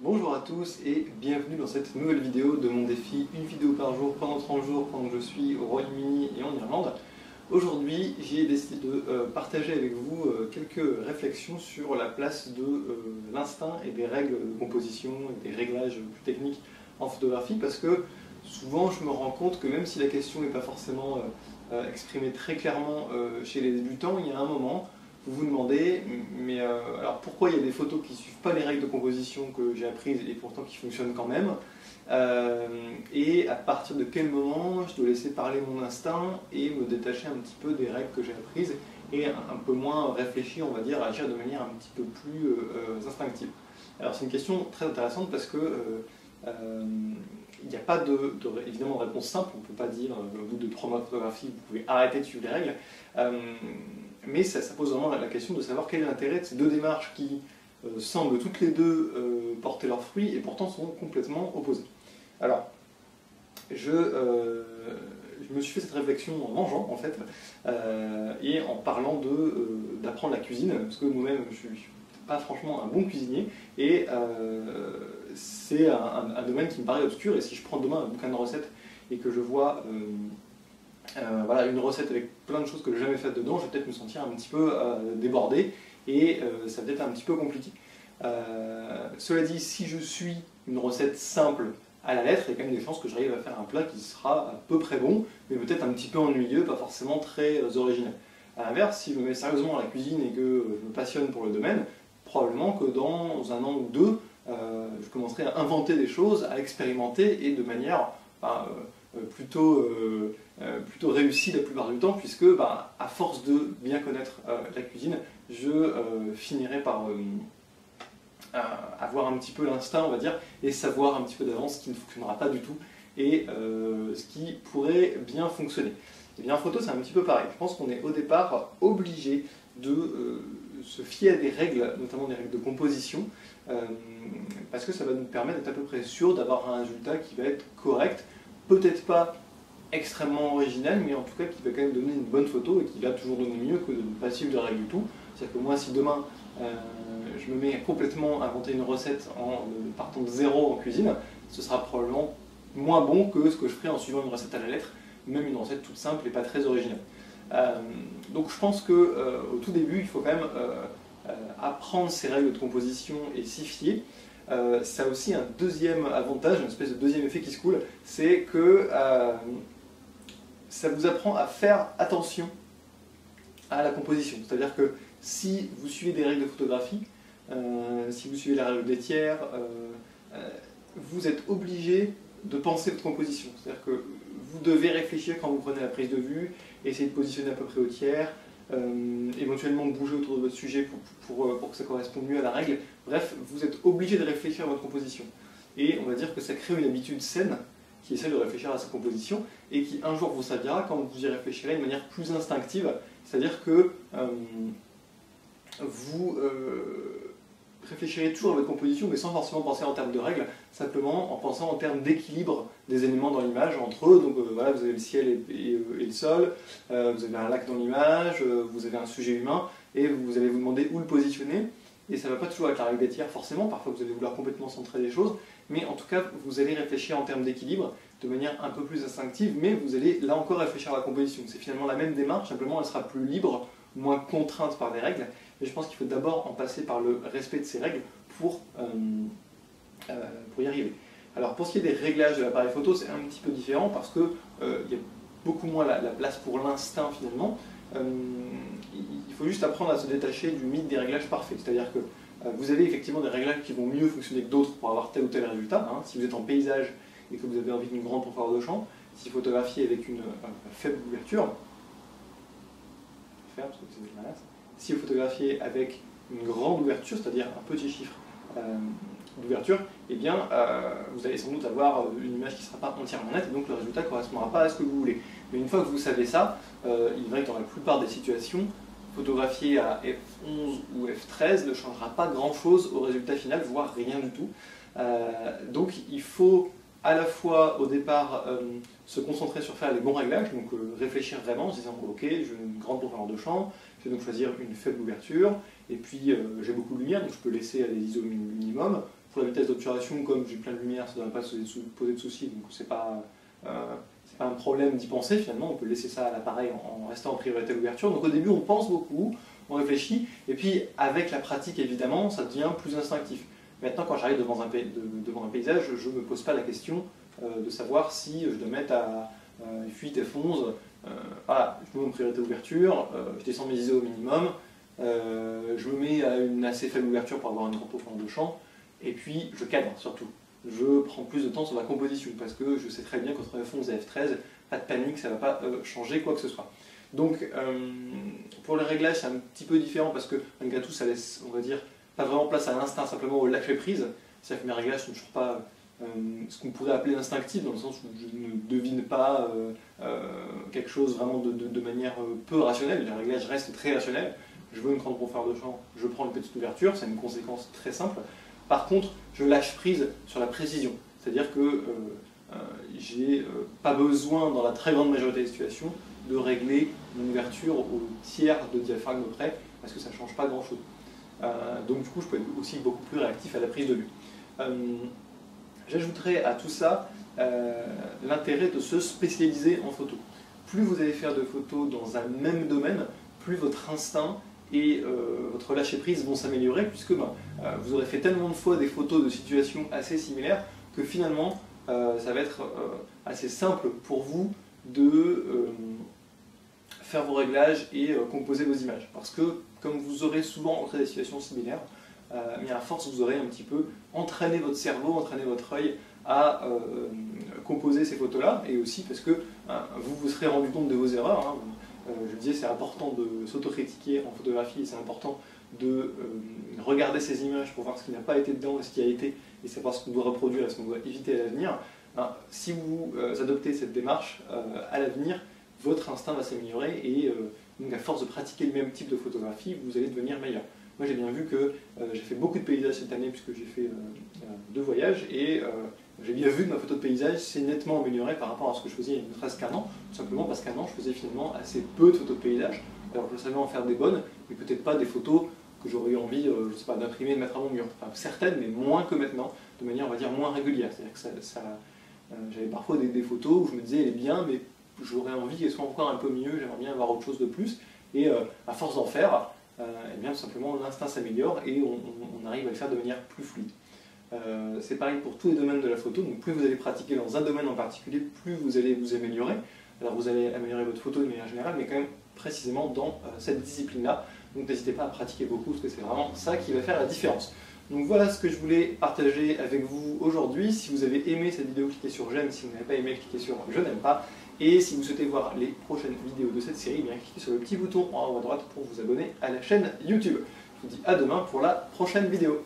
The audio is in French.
Bonjour à tous et bienvenue dans cette nouvelle vidéo de mon défi une vidéo par jour pendant 30 jours pendant que je suis au Royaume-Uni et en Irlande. Aujourd'hui, j'ai décidé de partager avec vous quelques réflexions sur la place de l'instinct et des règles de composition et des réglages plus techniques en photographie parce que souvent je me rends compte que même si la question n'est pas forcément exprimée très clairement chez les débutants, il y a un moment vous vous demandez, mais alors pourquoi il y a des photos qui ne suivent pas les règles de composition que j'ai apprises et pourtant qui fonctionnent quand même, et à partir de quel moment je dois laisser parler mon instinct et me détacher un petit peu des règles que j'ai apprises et un peu moins réfléchir, on va dire, agir de manière un petit peu plus instinctive. Alors c'est une question très intéressante parce que il n'y a pas évidemment de réponse simple, on ne peut pas dire au bout de 3 mois de photographie vous pouvez arrêter de suivre les règles. Mais ça pose vraiment la question de savoir quel est l'intérêt de ces deux démarches qui semblent toutes les deux porter leurs fruits et pourtant sont complètement opposées. Alors, je me suis fait cette réflexion en mangeant en fait, et en parlant d'apprendre la cuisine, parce que moi-même je suis pas franchement un bon cuisinier, et c'est un domaine qui me paraît obscur, et si je prends demain un bouquin de recettes et que je vois voilà, une recette avec plein de choses que je n'ai jamais faites dedans, je vais peut-être me sentir un petit peu débordé et ça va être un petit peu compliqué. Cela dit, si je suis une recette simple à la lettre, il y a quand même des chances que j'arrive à faire un plat qui sera à peu près bon, mais peut-être un petit peu ennuyeux, pas forcément très original. A l'inverse, si je me mets sérieusement à la cuisine et que je me passionne pour le domaine, probablement que dans un an ou deux, je commencerai à inventer des choses, à expérimenter et de manière plutôt réussie la plupart du temps, puisque à force de bien connaître la cuisine, je finirai par avoir un petit peu l'instinct, on va dire, et savoir un petit peu d'avance ce qui ne fonctionnera pas du tout et ce qui pourrait bien fonctionner. Et bien en photo c'est un petit peu pareil, je pense qu'on est au départ obligé de se fier à des règles, notamment des règles de composition, parce que ça va nous permettre d'être à peu près sûr d'avoir un résultat qui va être correct, peut-être pas extrêmement original, mais en tout cas qui va quand même donner une bonne photo et qui va toujours donner mieux que de ne pas suivre de règles du tout. C'est-à-dire que moi, si demain je me mets complètement à inventer une recette en partant de zéro en cuisine, ce sera probablement moins bon que ce que je ferai en suivant une recette à la lettre, même une recette toute simple et pas très originale. Donc je pense qu'au tout début, il faut quand même apprendre ces règles de composition et s'y fier. Ça a aussi un deuxième avantage, une espèce de deuxième effet qui se coule, c'est que ça vous apprend à faire attention à la composition. C'est-à-dire que si vous suivez des règles de photographie, si vous suivez la règle des tiers, vous êtes obligé de penser votre composition. C'est-à-dire que vous devez réfléchir quand vous prenez la prise de vue, essayer de positionner à peu près au tiers, éventuellement bouger autour de votre sujet pour que ça corresponde mieux à la règle. Bref, vous êtes obligé de réfléchir à votre composition. Et on va dire que ça crée une habitude saine qui essaie de réfléchir à sa composition et qui un jour vous servira quand vous y réfléchirez de manière plus instinctive. C'est-à-dire que vous réfléchirez toujours à votre composition, mais sans forcément penser en termes de règles, simplement en pensant en termes d'équilibre des éléments dans l'image entre eux. Donc voilà, vous avez le ciel et le sol, vous avez un lac dans l'image, vous avez un sujet humain, et vous allez vous demander où le positionner. Et ça ne va pas toujours avec la règle des tiers forcément, parfois vous allez vouloir complètement centrer les choses, mais en tout cas vous allez réfléchir en termes d'équilibre de manière un peu plus instinctive, mais vous allez là encore réfléchir à la composition. C'est finalement la même démarche, simplement elle sera plus libre, moins contrainte par les règles, et je pense qu'il faut d'abord en passer par le respect de ces règles pour y arriver. Alors pour ce qui est des réglages de l'appareil photo, c'est un petit peu différent parce qu'il y a beaucoup moins la place pour l'instinct finalement. Il faut juste apprendre à se détacher du mythe des réglages parfaits, c'est-à-dire que vous avez effectivement des réglages qui vont mieux fonctionner que d'autres pour avoir tel ou tel résultat. Si vous êtes en paysage et que vous avez envie d'une grande profondeur de champ, si vous photographiez avec une faible ouverture, si vous photographiez avec une grande ouverture, c'est-à-dire un petit chiffre d'ouverture, eh bien vous allez sans doute avoir une image qui ne sera pas entièrement nette et donc le résultat ne correspondra pas à ce que vous voulez. Mais une fois que vous savez ça, il est vrai que dans la plupart des situations, photographier à f11 ou f13 ne changera pas grand-chose au résultat final, voire rien du tout. Donc il faut à la fois au départ se concentrer sur faire les bons réglages, donc réfléchir vraiment en se disant ok, j'ai une grande profondeur de champ, je vais donc choisir une faible ouverture, et puis j'ai beaucoup de lumière, donc je peux laisser à des ISO minimum, Pour la vitesse d'obturation, comme j'ai plein de lumière, ça ne devrait pas se poser de soucis, donc c'est pas un problème d'y penser finalement, on peut laisser ça à l'appareil en restant en priorité à l'ouverture. Donc au début on pense beaucoup, on réfléchit, et puis avec la pratique évidemment ça devient plus instinctif. Maintenant quand j'arrive devant un paysage, je ne me pose pas la question de savoir si je dois mettre à fuite F11, voilà, je me mets en priorité ouverture, je descends mes ISO au minimum, je me mets à une assez faible ouverture pour avoir une grande profondeur de champ, et puis je cadre surtout. Je prends plus de temps sur la composition parce que je sais très bien qu'entre F11 et F13, pas de panique, ça ne va pas changer quoi que ce soit. Donc pour les réglages, c'est un petit peu différent parce que malgré tout, ça laisse, on va dire, pas vraiment place à l'instinct, simplement au lâcher prise. C'est-à-dire que mes réglages sont toujours pas ce qu'on pourrait appeler instinctif, dans le sens où je ne devine pas quelque chose vraiment de manière peu rationnelle. Les réglages restent très rationnels. Je veux une grande profondeur de champ, je prends une petite ouverture, c'est une conséquence très simple. Par contre, je lâche prise sur la précision, c'est-à-dire que j'ai pas besoin, dans la très grande majorité des situations, de régler mon ouverture au tiers de diaphragme près, parce que ça ne change pas grand-chose. Donc du coup, je peux être aussi beaucoup plus réactif à la prise de vue. J'ajouterai à tout ça l'intérêt de se spécialiser en photo. Plus vous allez faire de photos dans un même domaine, plus votre instinct et votre lâcher-prise vont s'améliorer, puisque vous aurez fait tellement de fois des photos de situations assez similaires que finalement ça va être assez simple pour vous de faire vos réglages et composer vos images. Parce que comme vous aurez souvent rencontré des situations similaires, à force vous aurez un petit peu entraîné votre cerveau, entraîné votre œil à composer ces photos-là, et aussi parce que vous vous serez rendu compte de vos erreurs. Hein. Je disais, c'est important de s'autocritiquer en photographie, et c'est important de regarder ces images pour voir ce qui n'a pas été dedans et ce qui a été, et savoir ce qu'on doit reproduire et ce qu'on doit éviter à l'avenir. Si vous adoptez cette démarche à l'avenir, votre instinct va s'améliorer, et donc à force de pratiquer le même type de photographie, vous allez devenir meilleur. Moi j'ai bien vu que j'ai fait beaucoup de paysages cette année puisque j'ai fait 2 voyages, et j'ai bien vu que ma photo de paysage s'est nettement améliorée par rapport à ce que je faisais il y a ne serait-ce qu'un an, tout simplement parce qu'un an je faisais finalement assez peu de photos de paysage. Alors je savais en faire des bonnes, mais peut-être pas des photos que j'aurais eu envie, je sais pas, d'imprimer et de mettre à mon mur. Enfin, certaines, mais moins que maintenant, de manière on va dire moins régulière. C'est-à-dire que j'avais parfois des photos où je me disais elle est bien, mais j'aurais envie qu'elle soit encore un peu mieux, j'aimerais bien avoir autre chose de plus, et à force d'en faire, eh bien, tout simplement l'instinct s'améliore et on arrive à le faire de manière plus fluide. C'est pareil pour tous les domaines de la photo, donc plus vous allez pratiquer dans un domaine en particulier, plus vous allez vous améliorer. Alors vous allez améliorer votre photo de manière générale, mais quand même précisément dans cette discipline-là. Donc n'hésitez pas à pratiquer beaucoup, parce que c'est vraiment ça qui va faire la différence. Donc voilà ce que je voulais partager avec vous aujourd'hui. Si vous avez aimé cette vidéo, cliquez sur j'aime. Si vous n'avez pas aimé, cliquez sur je n'aime pas. Et si vous souhaitez voir les prochaines vidéos de cette série, bien cliquez sur le petit bouton en haut à droite pour vous abonner à la chaîne YouTube. Je vous dis à demain pour la prochaine vidéo.